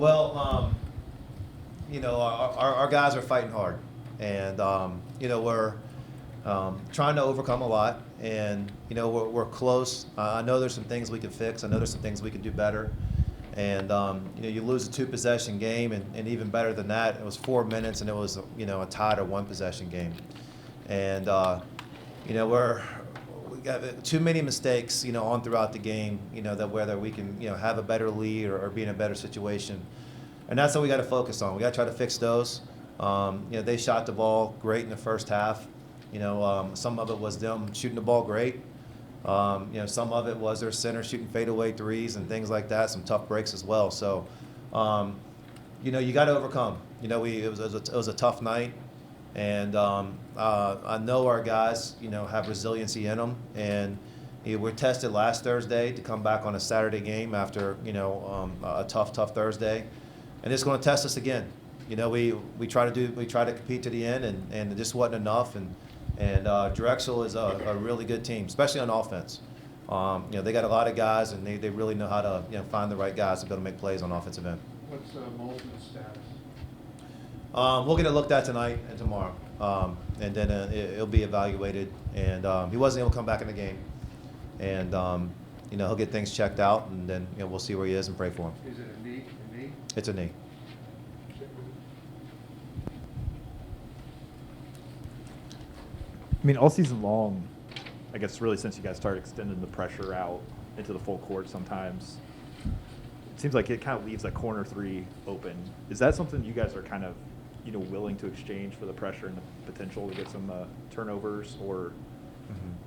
Well, our guys are fighting hard, and we're trying to overcome a lot, and we're close. I know there's some things we can fix. I know there's some things we can do better, and you lose a 2-possession game, and even better than that, it was 4 minutes, and it was a tied or 1-possession game, and we got too many mistakes on throughout the game, that whether we can have a better lead or be in a better situation. And that's what we got to focus on. We got to try to fix those. They shot the ball great in the first half. Some of it was them shooting the ball great. Some of it was their center shooting fadeaway threes and things like that. Some tough breaks as well. So, you got to overcome. It was a tough night, and I know our guys, have resiliency in them, and we're tested last Thursday to come back on a Saturday game after a tough Thursday. And it's going to test us again. We try to compete to the end, and it just wasn't enough. And Drexel is a really good team, especially on offense. They got a lot of guys, and they really know how to find the right guys to be able to make plays on offensive end. What's Molden's status? We'll get it looked at tonight and tomorrow, and then it'll be evaluated. And he wasn't able to come back in the game, and he'll get things checked out, and then we'll see where he is and pray for him. Is it a knee? It's a knee. I mean, all season long, I guess really since you guys started extending the pressure out into the full court sometimes, it seems like it kind of leaves that corner three open. Is that something you guys are kind of, willing to exchange for the pressure and the potential to get some turnovers, or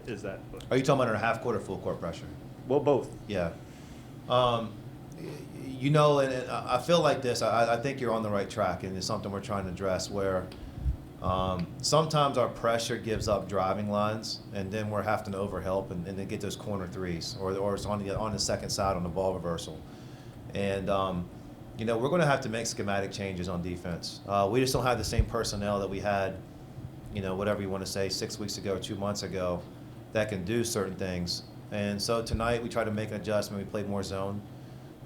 is that? Are you talking about our half court or full court pressure? Well, both. Yeah. And I feel like this. I think you're on the right track, and it's something we're trying to address where sometimes our pressure gives up driving lines, and then we're having to overhelp and then get those corner threes, or it's on the second side on the ball reversal. And, we're going to have to make schematic changes on defense. We just don't have the same personnel that we had, whatever you want to say, 6 weeks ago or 2 months ago that can do certain things. And so tonight we tried to make an adjustment. We played more zone.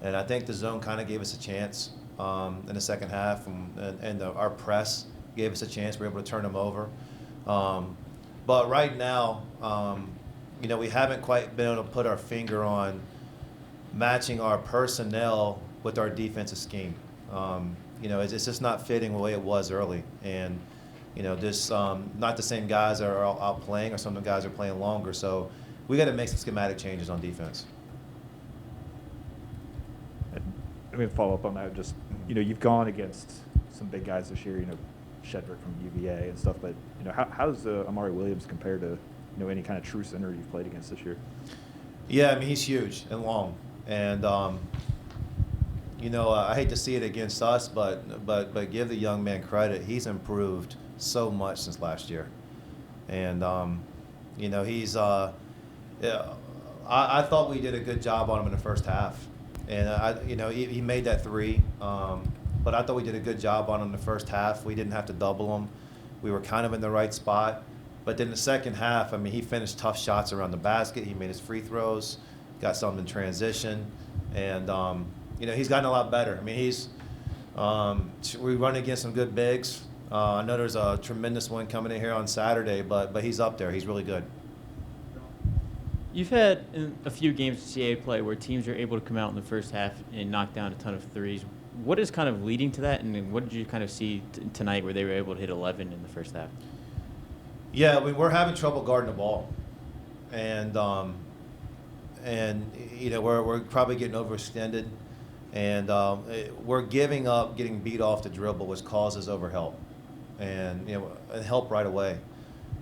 And I think the zone kind of gave us a chance in the second half, and our press gave us a chance. We were able to turn them over. But right now, we haven't quite been able to put our finger on matching our personnel with our defensive scheme. It's just not fitting the way it was early. And, just not the same guys that are out playing, or some of the guys are playing longer. So we got to make some schematic changes on defense. I mean, follow up on that. Just you've gone against some big guys this year. Shedrick from UVA and stuff. But how does Amari Williams compare to any kind of true center you've played against this year? Yeah, I mean, he's huge and long, and I hate to see it against us, but give the young man credit. He's improved so much since last year, and he's. I thought we did a good job on him in the first half. And he made that three, but I thought we did a good job on him in the first half. We didn't have to double him. We were kind of in the right spot. But then the second half, I mean, he finished tough shots around the basket. He made his free throws, got something in transition, and he's gotten a lot better. I mean, we run against some good bigs. I know there's a tremendous one coming in here on Saturday, but he's up there. He's really good. You've had a few games of CAA play where teams are able to come out in the first half and knock down a ton of threes. What is kind of leading to that, and what did you kind of see tonight where they were able to hit 11 in the first half? Yeah, I mean, we're having trouble guarding the ball, and we're probably getting overextended, and we're giving up getting beat off the dribble, which causes overhelp, and help right away.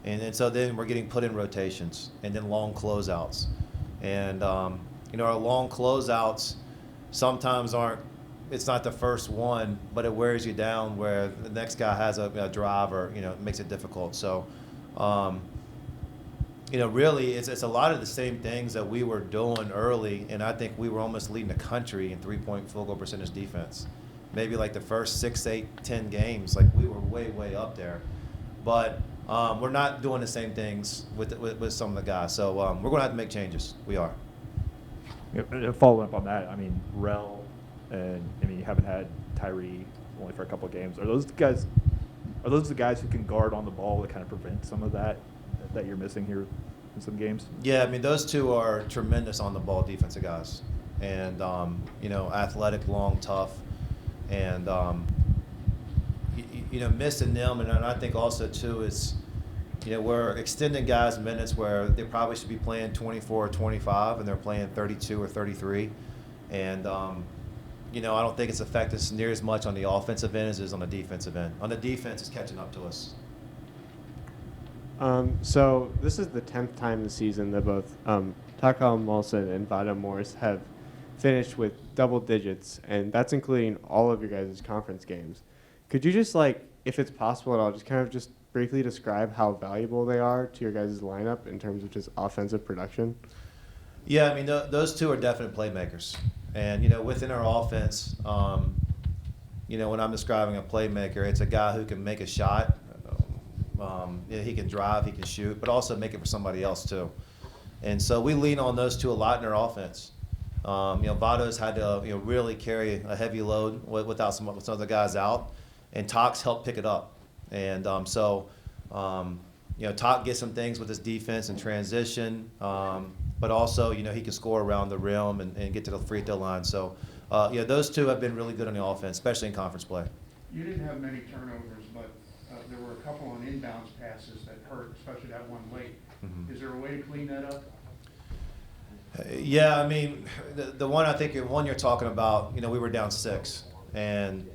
And so then we're getting put in rotations and then long closeouts. And, our long closeouts sometimes it's not the first one, but it wears you down where the next guy has a drive or, it makes it difficult. So, really it's a lot of the same things that we were doing early, and I think we were almost leading the country in three-point field goal percentage defense. Maybe like the first 6, 8, 10 games, like we were way, way up there. But we're not doing the same things with some of the guys. So we're going to have to make changes. We are. Following up on that, I mean, Rel And I mean, you haven't had Tyree only for a couple of games. Are those the guys who can guard on the ball to kind of prevent some of that you're missing here in some games? Yeah, I mean, those two are tremendous on the ball defensive guys, and athletic, long, tough, and missing them, and I think also too is, we're extending guys minutes where they probably should be playing 24 or 25, and they're playing 32 or 33, and I don't think it's affected us near as much on the offensive end as it is on the defensive end. On the defense, it's catching up to us. So this is the 10th time this season that both Takal Molson and Vado Morse have finished with double digits, and that's including all of your guys' conference games. Could you just, if it's possible at all, just kind of just briefly describe how valuable they are to your guys' lineup in terms of just offensive production? Yeah, I mean, those two are definite playmakers. And, within our offense, when I'm describing a playmaker, it's a guy who can make a shot. He can drive, he can shoot, but also make it for somebody else too. And so we lean on those two a lot in our offense. Vado's had to really carry a heavy load without some other guys out, and Tox helped pick it up. And Tox gets some things with his defense and transition, but also he can score around the rim and get to the free throw line. So those two have been really good on the offense, especially in conference play. You didn't have many turnovers, but there were a couple on inbounds passes that hurt, especially that one late. Mm-hmm. Is there a way to clean that up? Yeah, I mean, the one I think you're talking about, we were down 6, and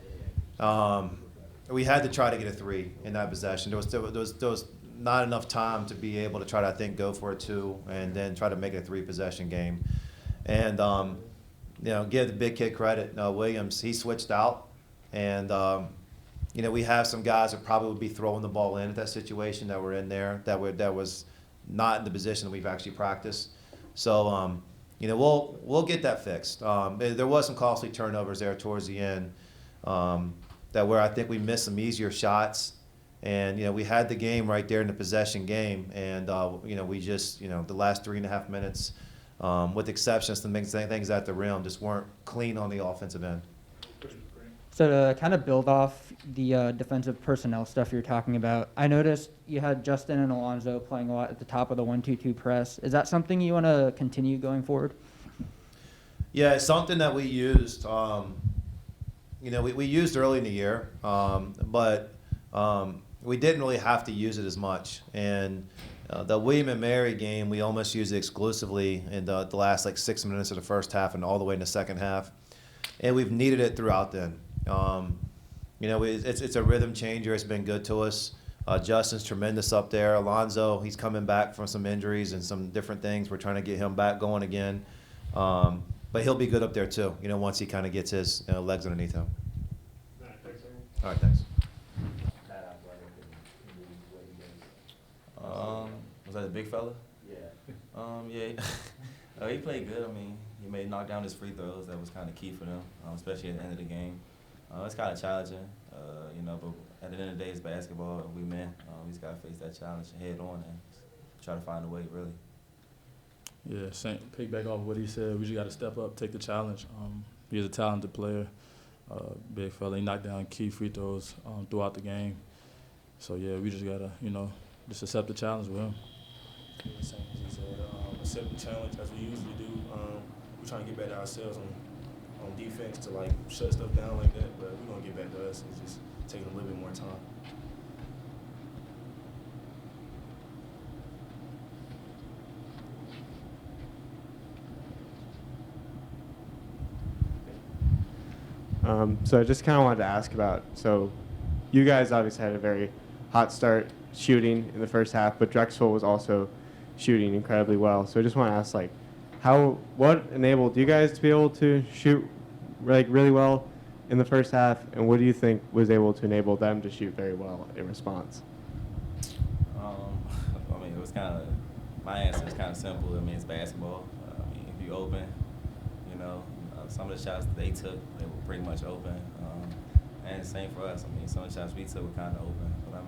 we had to try to get a 3 in that possession. There was not enough time to be able to try to, I think, go for a 2 and then try to make it a 3-possession game. And, give the big kid credit. Williams, he switched out, and, we have some guys that probably would be throwing the ball in at that situation that were in there that was not in the position that we've actually practiced. So, we'll get that fixed. There was some costly turnovers there towards the end that where I think we missed some easier shots. And, we had the game right there in the possession game. And, we just, the last 3.5 minutes, with exceptions to things at the rim, just weren't clean on the offensive end. So to kind of build off the defensive personnel stuff you're talking about, I noticed you had Justin and Alonzo playing a lot at the top of the 1-2-2 press. Is that something you want to continue going forward? Yeah, it's something that we used. We used early in the year, but we didn't really have to use it as much. And the William and Mary game, we almost used it exclusively in the last 6 minutes of the first half and all the way in the second half. And we've needed it throughout then. It's a rhythm changer. It's been good to us. Justin's tremendous up there. Alonzo, he's coming back from some injuries and some different things. We're trying to get him back going again. But he'll be good up there too, once he kind of gets his legs underneath him. All right, thanks. Was that a big fella? Yeah. He played good. I mean, he made knock down his free throws. That was kind of key for them, especially at the end of the game. It's kind of challenging, but at the end of the day, it's basketball. We men. We just got to face that challenge head on and try to find a way, really. Yeah, piggyback off what he said. We just got to step up, take the challenge. He's a talented player, big fella. He knocked down key free throws throughout the game. So, yeah, we just got to, just accept the challenge with him. Yeah, same as he said. Accept the challenge as we usually do. We're trying to get back to ourselves on defense to shut stuff down like that, but we're gonna get back to us. It's just taking a little bit more time. So I just kind of wanted to ask about, so you guys obviously had a very hot start shooting in the first half, but Drexel was also shooting incredibly well. So I just want to ask, what enabled you guys to be able to shoot really well in the first half, and what do you think was able to enable them to shoot very well in response? It was my answer is kind of simple. I mean, it's basketball. If you open, some of the shots that they took, they were pretty much open. And the same for us. Some of the shots we took were kind of open. But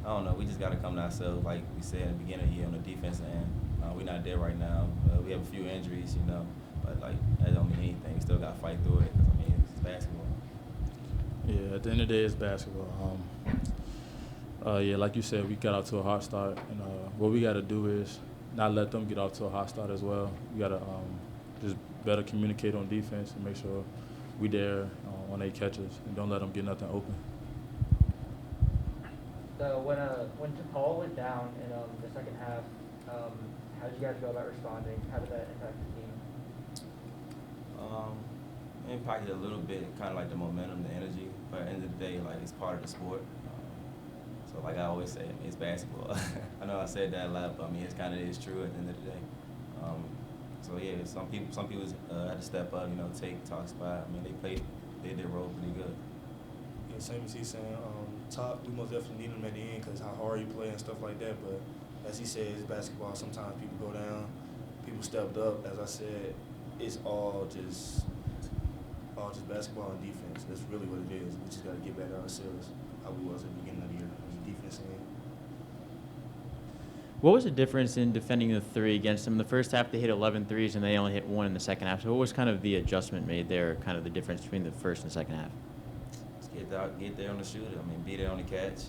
I don't know. We just got to come to ourselves, like we said in the beginning of the year on the defensive end. We're not there right now. We have a few injuries, but that don't mean anything. We still got to fight through it. Yeah, at the end of the day, it's basketball. Yeah, like you said, we got out to a hot start, and what we got to do is not let them get off to a hot start as well. We got to just better communicate on defense and make sure we there on their catches and don't let them get nothing open. So when Paul went down in the second half, how did you guys go about responding? How did that impact the team? Impacted a little bit, kind of like the momentum, the energy, but at the end of the day, like, it's part of the sport. So like I always say, it's basketball. I know I said that a lot, but I mean, it's kind of is true at the end of the day. So yeah, some people had to step up, talk spot. I mean, they did their role pretty good. Yeah, same as he's saying. Top, we most definitely need him at the end because how hard you play and stuff like that. But as he said, it's basketball. Sometimes people go down, people stepped up. As I said, it's all just basketball and defense. That's really what it is. We just got to get back to ourselves how we was at the beginning of the year. Defense end. What was the difference in defending the three against them? In the first half, they hit 11 threes, and they only hit 1 in the second half. So what was kind of the adjustment made there, kind of the difference between the first and second half? Just get there on the shooter. I mean, be there on the catch,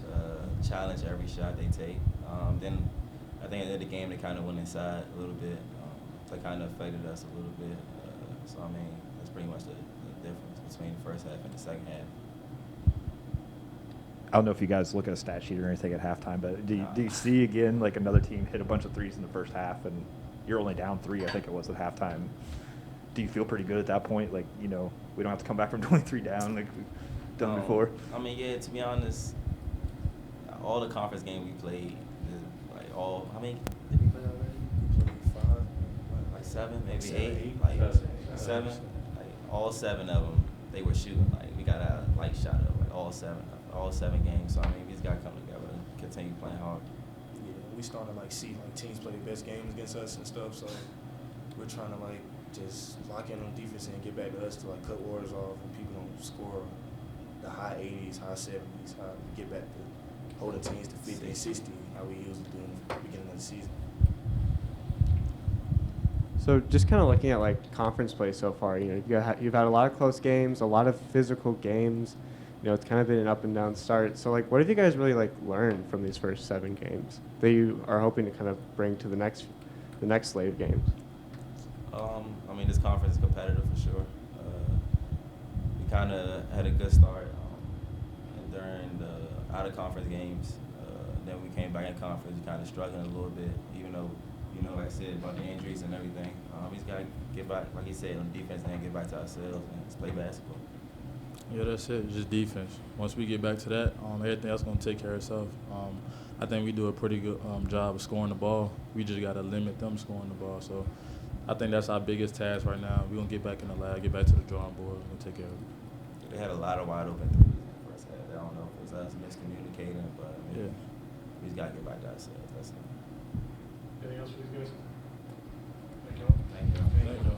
challenge every shot they take. Then I think at the end of the game, they kind of went inside a little bit. So it kind of affected us a little bit. So, I mean, that's pretty much the difference between the first half and the second half. I don't know if you guys look at a stat sheet or anything at halftime, but do you see again like another team hit a bunch of threes in the first half and you're only down 3, I think it was at halftime? Do you feel pretty good at that point? Like, we don't have to come back from 23 down like we've done before? I mean, yeah, to be honest, all the conference games we played, how many did we play already? We played 5. Like 7, maybe 7, 8. 8. Like 7. Like all 7 of them, they were shooting. Like we got a light shot of like all 7 games. So I mean, we just got to come together and continue playing hard. Yeah, we starting to see teams play the best games against us and stuff. So we're trying to just lock in on defense and get back to us to cut waters off and people don't score the high 80s, high 70s. How we get back to holding teams to 50 and 60, how we usually do in the beginning of the season. So just kind of looking at conference play so far, you've had a lot of close games, a lot of physical games. It's kind of been an up and down start. So what have you guys really learned from these first 7 games that you are hoping to kind of bring to the next slate of games? I mean, this conference is competitive for sure. We kind of had a good start during the out-of-conference games. Then we came back in conference, we kind of struggling a little bit, even though, like I said, about the injuries and everything. We just got to get back, like he said, on defense and get back to ourselves and just play basketball. Yeah, that's it. Just defense. Once we get back to that, everything else going to take care of itself. I think we do a pretty good job of scoring the ball. We just got to limit them scoring the ball. So I think that's our biggest task right now. We're going to get back in the lab, get back to the drawing board, and take care of it. They had a lot of wide open threes in the first half. I don't know if it was us miscommunicating, but I mean, we just got to get back to ourselves. That's it. Anything else for these guys? Thank you. Thank you.